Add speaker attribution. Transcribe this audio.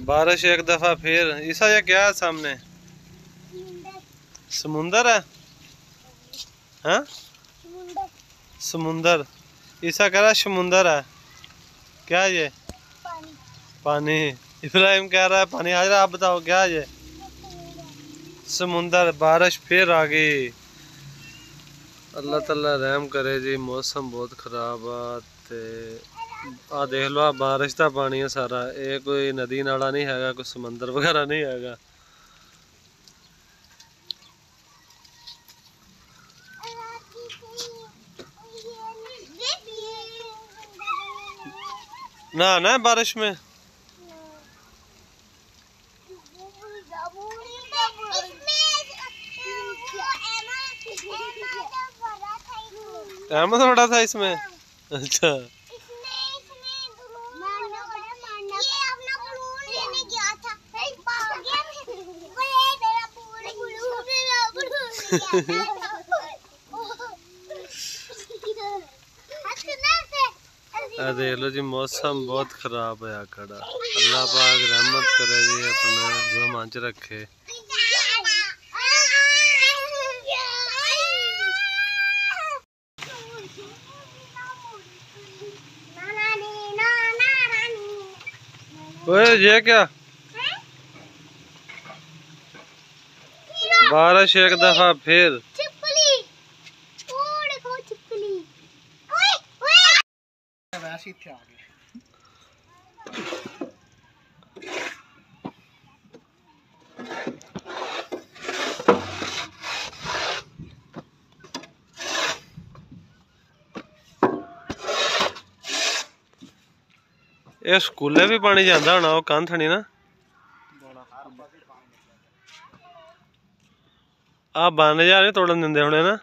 Speaker 1: बारिश एक दफा फिर। ईसा ये क्या है सामने? समुंदर है। हाँ समुंदर। ईसा कह रहा है समुंदर है। क्या ये? पानी। इब्राहिम कह रहा है पानी। हाजरा आप बताओ क्या ये? समुंदर। बारिश फिर आ गई। अल्लाह ताला रहम करे जी। मौसम बहुत खराब आ देख लो बारिश का पानी है सारा। ये कोई नदी नाला नहीं है, कोई समंदर वगैरह नहीं है। नहाना है बारिश में। अहमद बड़ा था इसमें। अच्छा देख लो जी मौसम बहुत खराब है खड़ा। अल्लाह पाक रहमत करे जी, अपना जुल्म च रखे। ओए ये क्या? बारिश एक दफा फिर। ये स्कूले भी पानी जाता होना, वो कंध नहीं ना। आ बन जा नहीं तोड़न देंदे होने ना।